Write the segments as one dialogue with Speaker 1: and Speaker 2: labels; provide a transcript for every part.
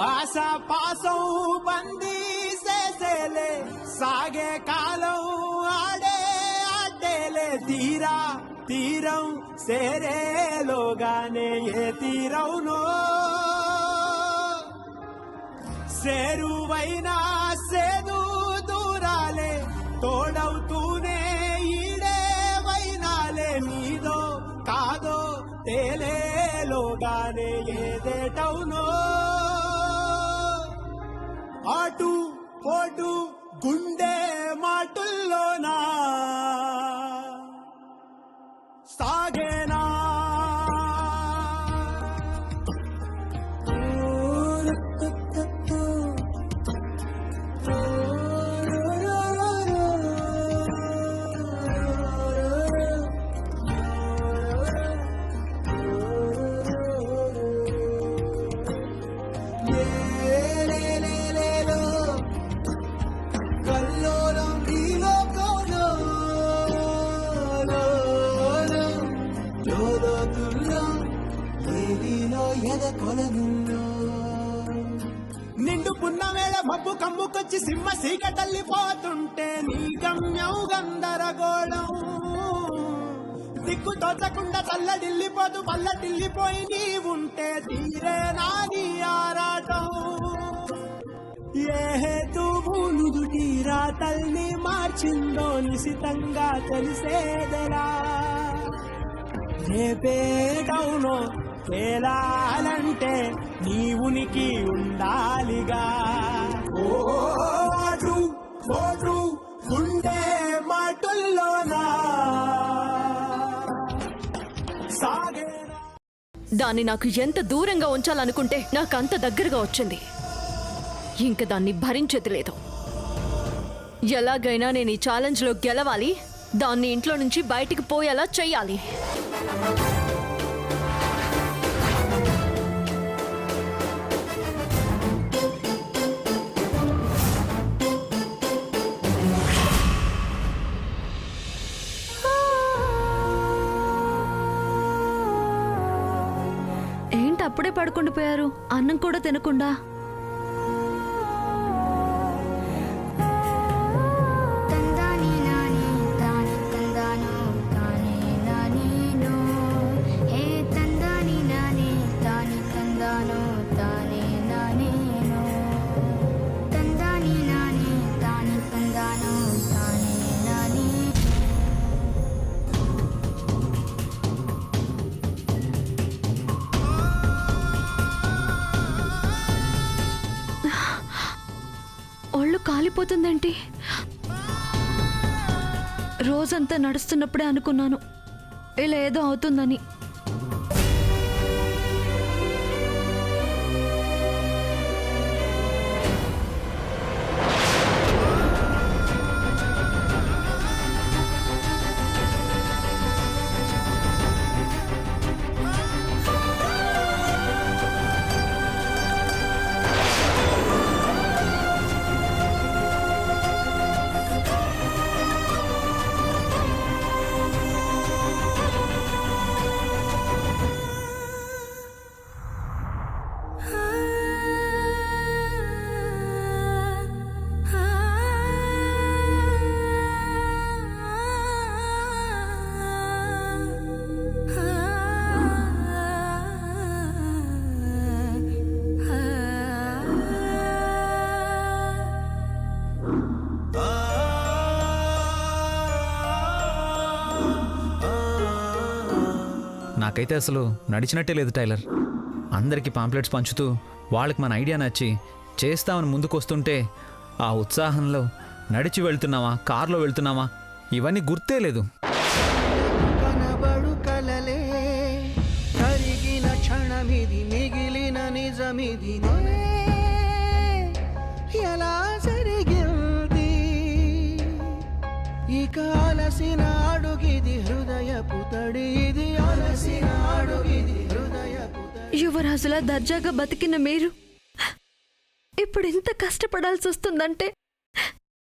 Speaker 1: ఆశాపాసం బందీ చేసేలే సాగే కాలం ఆడే ఆడేలే తీరా తీరం సేరేలోగానే ఏ తీరవునో సేరువైనా సేదు దూరాలే తోడవుతూనే ఈడే వైనాలే నీదో కాదో తేలేలోగానే ఏదేటవునో ఆటు పోటు గుండె మాటుల్లోనా సాగేనా నిండు పున్నమేళ మబ్బు కమ్ముకొచ్చి సింహ సీకటల్లిపోతుంటే నీ గమ్యం గందరగోళం దిక్కు తోచకుండా చల్లడిల్లిపోతూ పల్లటిల్లిపోయి నీ ఉంటే తీరే నాని ఆరాటం ఏ హేతువునుదుటి రాతల్ని మార్చిందో నిశితంగా తెలిసేదలా రేపేటవునో తేలాలంటే నీ ఉనికి ఉండాలిగా ఓటు ఓటు గుండె మాటుల్లోనా సాగేనా.
Speaker 2: దాన్ని నాకు ఎంత దూరంగా ఉంచాలనుకుంటే నాకు అంత దగ్గరగా వచ్చింది. ఇంక దాన్ని భరించేది లేదు. ఎలాగైనా నేను ఈ ఛాలెంజ్లో గెలవాలి, దాన్ని ఇంట్లో నుంచి బయటికి పోయేలా చెయ్యాలి. ఏంటి అప్పుడే పడుకుండి పోయారు, అన్నం కూడా తినకుండా? ఒళ్ళు కాలిపోతుందేంటి? రోజంతా నడుస్తున్నప్పుడే అనుకున్నాను ఇలా ఏదో అవుతుందని.
Speaker 3: నాకైతే అసలు నడిచినట్టే లేదు టైలర్. అందరికీ పాంప్లెట్స్ పంచుతూ వాళ్ళకి మన ఐడియా నచ్చి చేస్తామని ముందుకు వస్తుంటే ఆ ఉత్సాహంలో నడిచి వెళ్తున్నావా, కారులో వెళ్తున్నావా, ఇవన్నీ గుర్తే లేదు.
Speaker 1: కనబడు కలలే కరిగిన క్షణమిది, మిగిలిన నిజమిది ఎలా జరిగింది ఇక అలసిన అడుగిది హృదయపు తడి, ఇది అలసిన అడుగిది హృదయపు తడి.
Speaker 2: యువరాజులా దర్జాగా బతికిన మీరు ఇప్పుడు ఇంత కష్టపడాల్సి వస్తుందంటే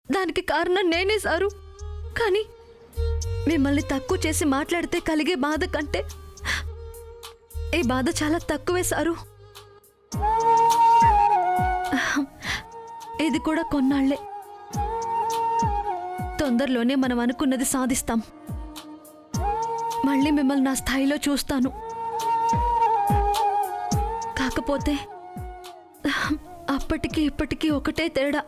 Speaker 2: దానికి కారణం నేనే సారు. కానీ మిమ్మల్ని తక్కువ చేసి మాట్లాడితే కలిగే బాధ కంటే ఈ బాధ చాలా తక్కువే సారు. ఇది కూడా కొన్నాళ్లే. తొందరలోనే మనం అనుకున్నది సాధిస్తాం. మళ్ళీ మిమ్మల్ని నా స్థాయిలో చూస్తాను. కాకపోతే అప్పటికి ఇప్పటికీ ఒకటే తేడా.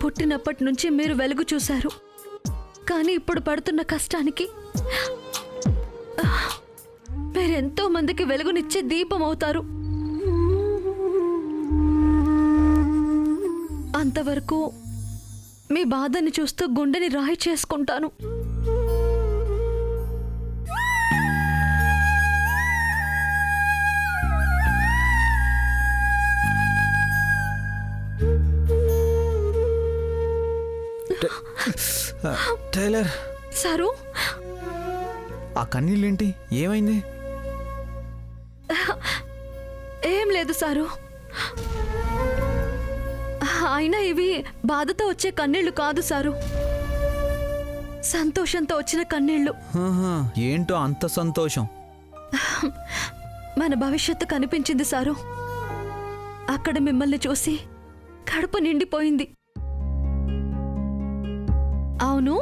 Speaker 2: పుట్టినప్పటి నుంచి మీరు వెలుగు చూశారు, కానీ ఇప్పుడు పడుతున్న కష్టానికి మీరెంతో మందికి వెలుగునిచ్చే దీపం అవుతారు. అంతవరకు మీ బాధని చూస్తూ గుండెని రాయి చేసుకుంటాను.
Speaker 3: టైలర్,
Speaker 2: సారు,
Speaker 3: ఆ కన్నీళ్ళేంటి? ఏమైంది?
Speaker 2: ఏం లేదు సారు. అయినా ఇవి బాధతో వచ్చే కన్నీళ్లు కాదు సారు, సంతోషంతో వచ్చిన కన్నీళ్లు.
Speaker 3: ఆహా, ఏంటో అంత సంతోషం?
Speaker 2: మన భవిష్యత్తు కనిపించింది సారు. అక్కడ మిమ్మల్ని చూసి కడుపు నిండిపోయింది. అవును,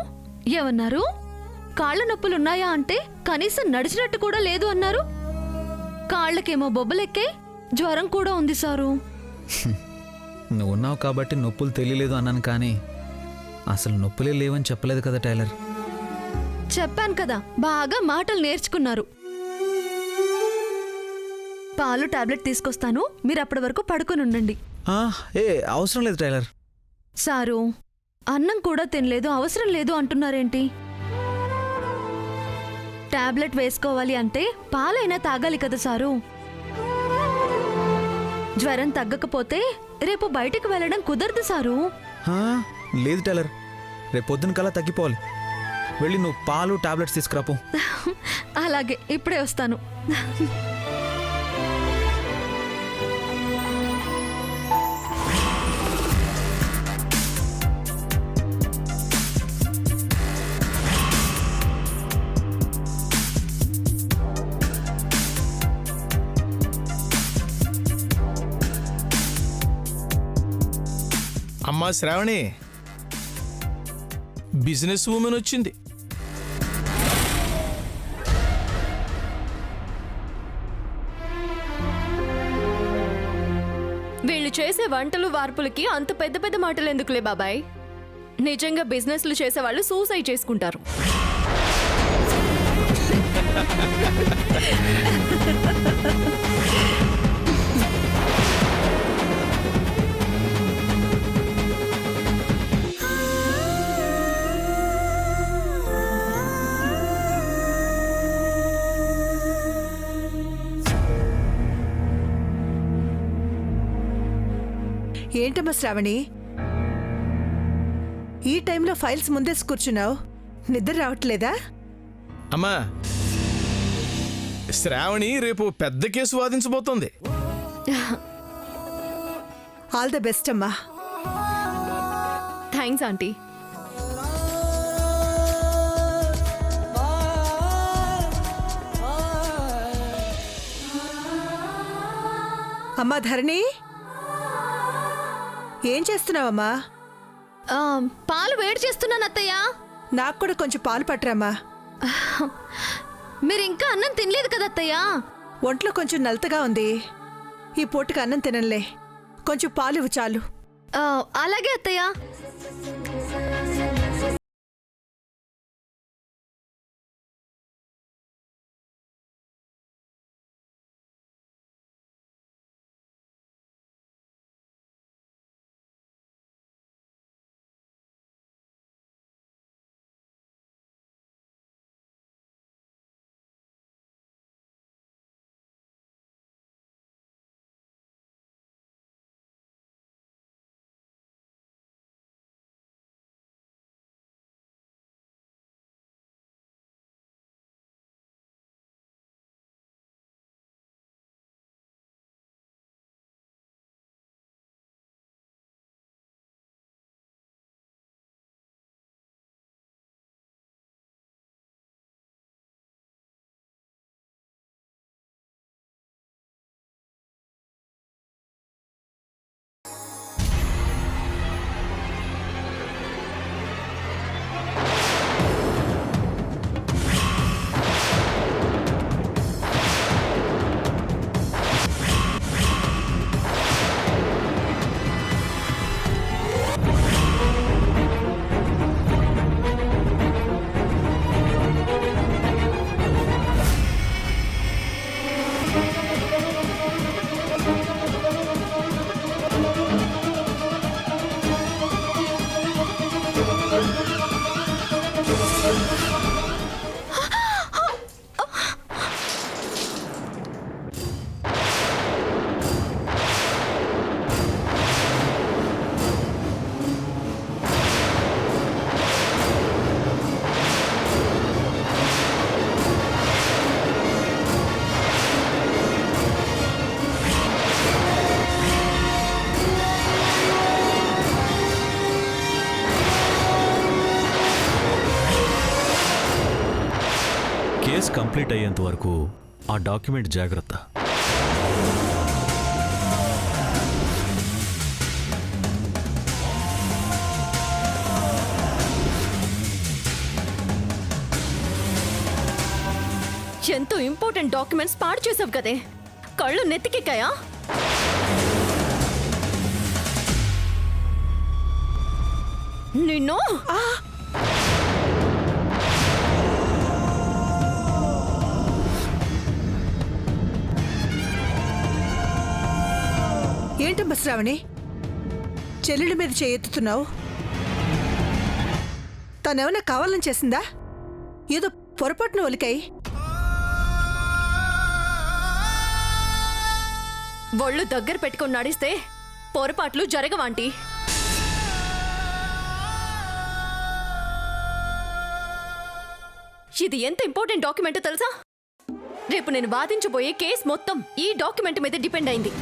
Speaker 2: ఏమన్నారు? కాళ్ళ నొప్పులున్నాయా అంటే కనీసం నడిచినట్టు కూడా లేదు అన్నారు. కాళ్ళకేమో బొబ్బలెక్కే, జ్వరం కూడా ఉంది సారు.
Speaker 3: నువ్వు ఉన్నావు కాబట్టి నొప్పులు తెలియలేదు అన్నాను, కానీ అసలు నొప్పులే లేవని చెప్పలేదు కదా టైలర్.
Speaker 2: చెప్పాను కదా, బాగా మాటలు నేర్చుకున్నారు. పాలు టాబ్లెట్ తీసుకొస్తాను, మీరు అప్పటి వరకు పడుకొని ఉండండి.
Speaker 3: అవసరం లేదు టైలర్.
Speaker 2: సారు, అన్నం కూడా తినలేదు, అవసరం లేదు అంటున్నారేంటి? టాబ్లెట్ వేసుకోవాలి అంటే పాలైనా తాగాలి కదా సారు. జ్వరం తగ్గకపోతే రేపు బయటికి వెళ్ళడం కుదరదు సారు.
Speaker 3: లేదు టైలర్, రేపు పొద్దున కల్లా తగ్గిపోవాలి. వెళ్ళి నువ్వు పాలు టాబ్లెట్స్ తీసుకురాపు.
Speaker 2: అలాగే, ఇప్పుడే వస్తాను.
Speaker 4: అమ్మా శ్రావణి, బిజినెస్ ఉమెన్ వచ్చింది.
Speaker 5: వీళ్ళు చేసే వంటలు వార్పులకి అంత పెద్ద పెద్ద మాటలు ఎందుకులే బాబాయ్. నిజంగా బిజినెస్లు చేసేవాళ్ళు సూసైడ్ చేసుకుంటారు.
Speaker 6: ఏంటమ్మా శ్రావణి, ఈ టైంలో ఫైల్స్ ముందేసి కూర్చున్నావు? నిద్ర రావట్లేదా?
Speaker 4: అమ్మా, శ్రావణి రేపు పెద్ద కేసు వాదించబోతోంది.
Speaker 6: ఆల్ ద బెస్ట్ అమ్మా.
Speaker 5: Thanks aunty.
Speaker 6: అమ్మా ధరణి, ఏం చేస్తున్నావమ్మా?
Speaker 2: పాలు వేడి చేస్తున్నాను అత్తయ్య.
Speaker 6: నాకు కూడా కొంచెం పాలు పట్టరామ్మా.
Speaker 2: మీరు ఇంకా అన్నం తినలేదు కదా అత్తయ్య.
Speaker 6: ఒంట్లో కొంచెం నలతగా ఉంది, ఈ పూటకి అన్నం తినలే. కొంచెం పాలు ఇవ్వు చాలు.
Speaker 2: అలాగే అత్తయ్య.
Speaker 7: కేసు కంప్లీట్ అయ్యేంత వరకు ఆ డాక్యుమెంట్ జాగ్రత్త.
Speaker 5: ఎంతో ఇంపార్టెంట్ డాక్యుమెంట్స్ పాడు చేసావు కదే, కళ్ళు నెత్తికెక్కాయా? నిన్ను
Speaker 6: ఏంటమ్మా శ్రావణి, చెల్లెళ్ళ మీద చేయెత్తుతున్నావు? తనేమన్నా కావాలని చేసిందా? ఏదో పొరపాటున ఒలికాయి.
Speaker 5: ఒళ్ళు దగ్గర పెట్టుకొని నడిస్తే పొరపాట్లు జరగవాంటి. ఇది ఎంత ఇంపార్టెంట్ డాక్యుమెంట్ తెలుసా? రేపు నేను వాదించబోయే కేసు మొత్తం ఈ డాక్యుమెంట్ మీద డిపెండ్ అయింది.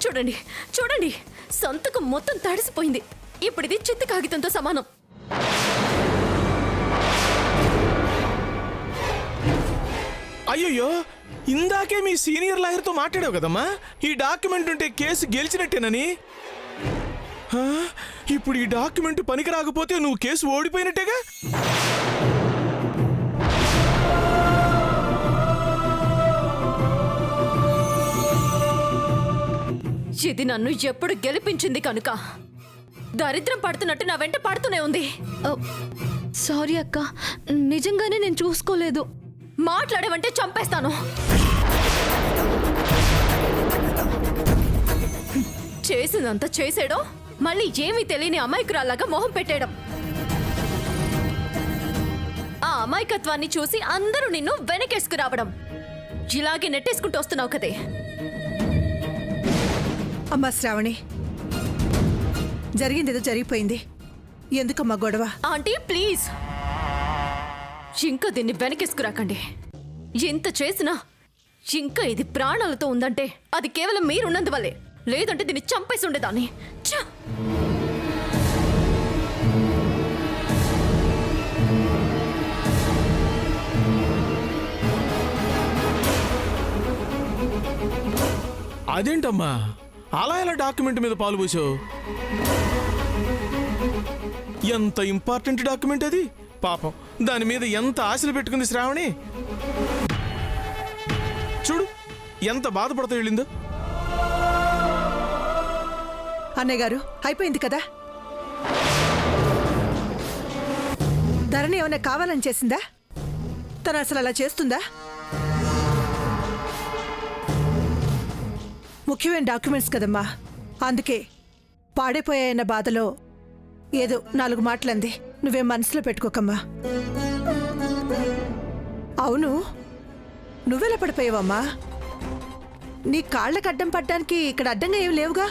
Speaker 5: చూడండి చూడండి, సంతకం మొత్తం తడిసిపోయింది. ఇప్పుడు ఇది చిత్త కాగితంతో సమానం.
Speaker 4: అయ్యయ్యో, ఇందాకే మీ సీనియర్ లాయర్తో మాట్లాడావు కదమ్మా, ఈ డాక్యుమెంట్ ఉంటే కేసు గెలిచినట్టేనని. హా? ఇప్పుడు ఈ డాక్యుమెంట్ పనికి రాకపోతే నువ్వు కేసు ఓడిపోయినట్టేగా?
Speaker 5: ఇది నన్ను ఎప్పుడు గెలిపించింది కనుక దరిద్రం పడుతున్నట్టు నా వెంట పడుతూనే ఉంది.
Speaker 2: సారీ అక్క, నిజంగానే నేను చూసుకోలేదు.
Speaker 5: మాట్లాడేవంటే చంపేస్తాను. చేసిందంతా చేసేయడం, మళ్ళీ ఏమీ తెలియని అమాయకురాల్లాగా మొహం పెట్టేయడం. ఆ అమాయకత్వాన్ని చూసి అందరూ నిన్ను వెనకేసుకురావడం. ఇలాగే నెట్టేసుకుంటూ వస్తున్నావు కదే.
Speaker 6: అమ్మా శ్రావణి, జరిగిందేదో జరిగిపోయింది. ఎందుకమ్మా గొడవ?
Speaker 5: ఆంటీ ప్లీజ్, ఇంకా దీన్ని వెనకేసుకురాకండి. ఎంత చేసినా ఇంకా ఇది ప్రాణాలతో ఉందంటే అది కేవలం మీరున్నందువల్లే. లేదంటే దీన్ని చంపేసి ఉండేదాన్ని. ఛ!
Speaker 4: అదేంటమ్మా అలా ఎలా డాక్యుమెంట్ మీద పాలు పోసావు? ఎంత ఇంపార్టెంట్ డాక్యుమెంట్ అది. పాపం దాని మీద ఎంత ఆశలు పెట్టుకుంది శ్రావణి. చూడు ఎంత బాధపడతా వెళ్ళిందో.
Speaker 6: అన్నయ్య గారు, అయిపోయింది కదా. ధరణి ఏమైనా కావాలని చేసిందా? తను అసలు అలా చేస్తుందా? ముఖ్యమైన డాక్యుమెంట్స్ కదమ్మా, అందుకే పాడైపోయాయన్న బాధలో ఏదో 4 మాటలంది. నువ్వేం మనసులో పెట్టుకోకమ్మా. అవును, నువ్వెలా పడిపోయావమ్మా? నీ కాళ్ళకు అడ్డం పడ్డానికి ఇక్కడ అడ్డంగా ఏం లేవుగా,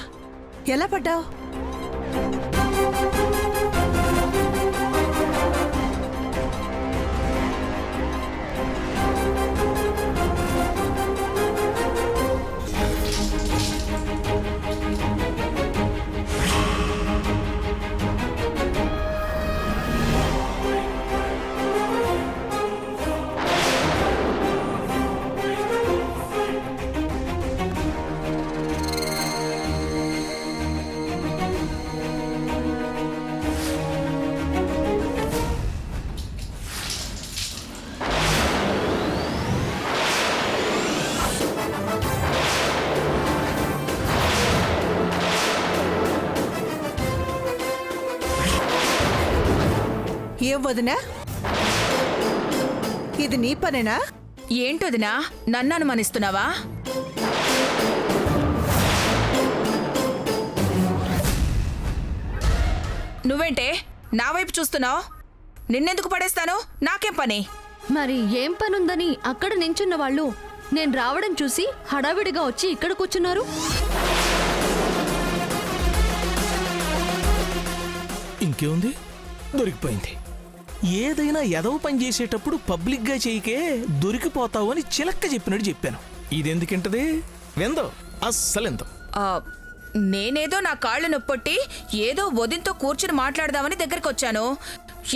Speaker 6: ఎలా పడ్డావు? ఏం వదినా, ఇది నీ పనేనా?
Speaker 8: ఏంటొదినా నన్ను అనుమానిస్తున్నావా? నువ్వేంటే నా వైపు చూస్తున్నావు? నిన్నెందుకు పడేస్తాను? నాకేం పని?
Speaker 2: మరి ఏం పనుందని అక్కడ నించున్న వాళ్ళు నేను రావడం చూసి హడావిడిగా వచ్చి ఇక్కడ కూర్చున్నారు.
Speaker 4: ఇంకేముంది, దొరికిపోయింది. ఏదైనా ఎదవ పని చేసేటప్పుడు పబ్లిక్గా చేయకే దొరికిపోతావు అని చిలక్క చెప్పినట్టు చెప్పాను. ఇదెందుకింటది? వెందో అస్సలెందో.
Speaker 8: ఆ, నేనేదో నా కాళ్ళు నొప్పొట్టి ఏదో వదినతో కూర్చుని మాట్లాడదామని దగ్గరికి వచ్చాను.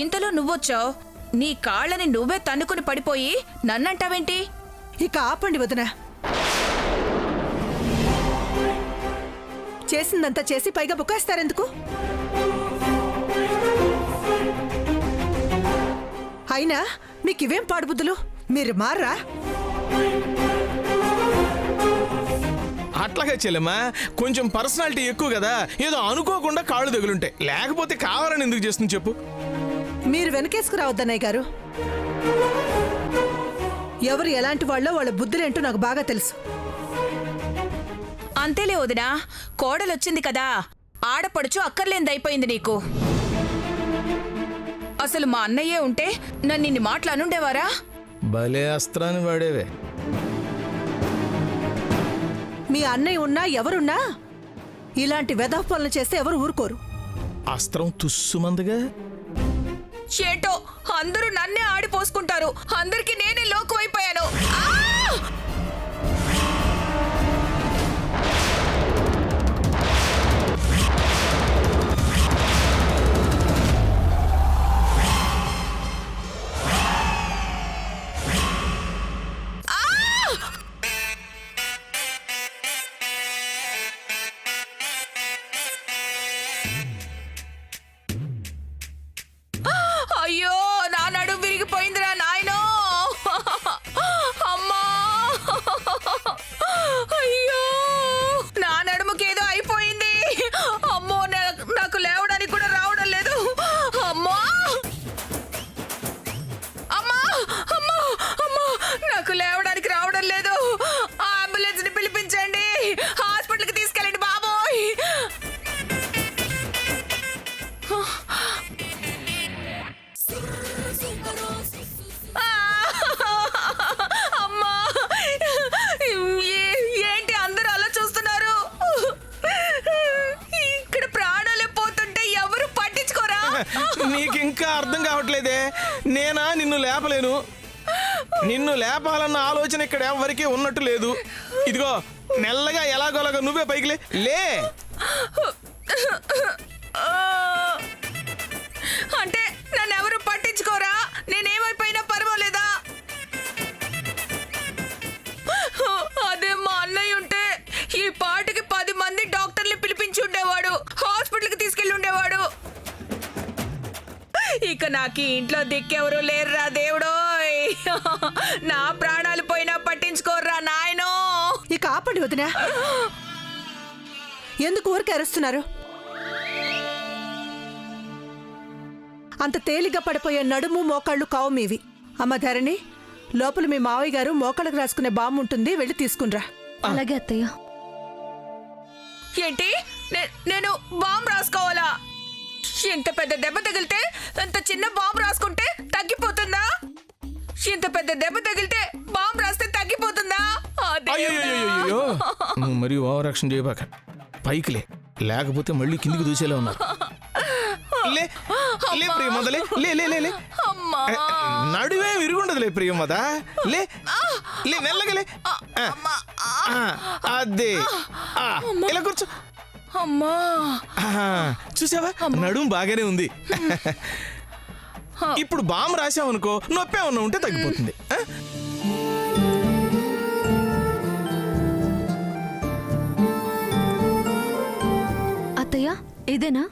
Speaker 8: ఇంతలో నువ్వొచ్చావు. నీ కాళ్ళని నువ్వే తన్నుకుని పడిపోయి నన్నంటావేంటి?
Speaker 6: ఇక ఆపండి వదిన. చేసిందంతా చేసి పైగా బుకాయిస్తారెందుకు? అయినా మీకివేం పాడుబుద్ధులు? మీరు మారా?
Speaker 4: అట్లాగే చెల్లెమ్మా, కొంచెం పర్సనాలిటీ ఎక్కువ కదా, ఏదో అనుకోకుండా కాళ్ళు తగులుంటాయి. లేకపోతే కావాలని ఎందుకు చేస్తుంది చెప్పు?
Speaker 6: మీరు వెనకేసుకురావద్దన్నయ్య గారు. ఎవరు ఎలాంటి వాళ్ళో వాళ్ళ బుద్ధులేంటో నాకు బాగా తెలుసు.
Speaker 8: అంతేలే వదినా, కోడలొచ్చింది కదా, ఆడపడుచు అక్కర్లేనిదైపోయింది నీకు. అసలు మా అన్నయ్యే ఉంటే నన్ను ఇన్ని మాటలు అనుండేవారా?
Speaker 4: భలే అస్త్రాన్ని వాడేవే.
Speaker 6: మీ అన్నయ్య ఉన్నా ఎవరున్నా ఇలాంటి వెధవ పనులు చేస్తే ఎవరు ఊరుకోరు.
Speaker 4: అస్త్రం తుస్సుమందిగా.
Speaker 8: ఏంటో అందరూ నన్నే ఆడిపోసుకుంటారు. అందరికీ నేనే లోకువైపోయాను. అయ్యో, నా నడుము విరిగిపోయిందిరా నాయనో. అమ్మా, అయ్యో, నా నడుముకేదో అయిపోయింది. అమ్మో, నాకు లేవడానికి కూడా రావడం లేదు. అమ్మా, అమ్మా, అమ్మా, అమ్మా, నాకు లేవడానికి రావడం లేదు. అంబులెన్స్ ని పిలిపించండి, హాస్పిటల్కి తీసుకెళ్ళండి బాబోయ్. అమ్మా, ఏంటి అందరూ అలా చూస్తున్నారు? ఇక్కడ ప్రాణాలే పోతుంటే ఎవరు పట్టించుకోరా?
Speaker 4: నీకింకా అర్థం కావట్లేదే. నేనా నిన్ను లేపలేను. నిన్ను లేపాలన్న ఆలోచన ఇక్కడ ఎవరికీ ఉన్నట్టు లేదు. ఇదిగో మెల్లగా ఎలాగోలాగా నువ్వే పైకి లే.
Speaker 8: అంటే నన్ను ఎవరు పట్టించుకోరా? నేనేమైపోయినా పర్వాలేదా? అదే మా అన్నయ్య ఉంటే ఈ పాటికి 10 మంది డాక్టర్లు పిలిపించి ఉండేవాడు, హాస్పిటల్కి తీసుకెళ్ళి ఉండేవాడు. ఇక నాకు ఈ ఇంట్లో దిక్కెవరూ లేరురా దేవుడోయ్. నా ప్రాణాలు పోయినా పట్టించుకోర్రా నాయనో.
Speaker 6: ఇక ఆపండి వదినా. ఎందుకు ఊరికి అరుస్తున్నారు? అంత తేలిగ్గా పడిపోయే నడుము మోకాళ్ళు కావు మీవి. అమ్మ ధరణి, లోపల మీ మావయ్య గారు మోకాళ్ళకు రాసుకునే బాంబు ఉంటుంది, వెళ్ళి తీసుకునిరా.
Speaker 2: అలాగే అత్తయ్య.
Speaker 8: ఏంటి, నేను బాంబు రాసుకోవాలా? ఇంత పెద్ద దెబ్బ తగిలితే అంత చిన్న బాంబు రాసుకుంటే తగ్గిపోతుందా? ఇంత పెద్ద దెబ్బ తగిలితే బాంబు రాస్తే తగ్గిపోతుందా?
Speaker 4: అయ్యో, నువ్వు మరీ ఓవర్ యాక్షన్ చేయబాక. పైకిలే, లేకపోతే మళ్ళీ కిందికి దూసేలా ఉన్నారు. లే ప్రియమదలే, లే లే లే లే. నడువే విరుగుండదులే ప్రియమద. లే లే, మెల్లగలే. అదే, ఇలా కూర్చో.
Speaker 8: అమ్మా,
Speaker 4: చూసావా, నడుము బాగానే ఉంది. ఇప్పుడు బాంబు రాసావనుకో, నొప్పే ఉన్నా ఉంటే తగ్గిపోతుంది.
Speaker 2: అత్తయ్య, ఇదేనా?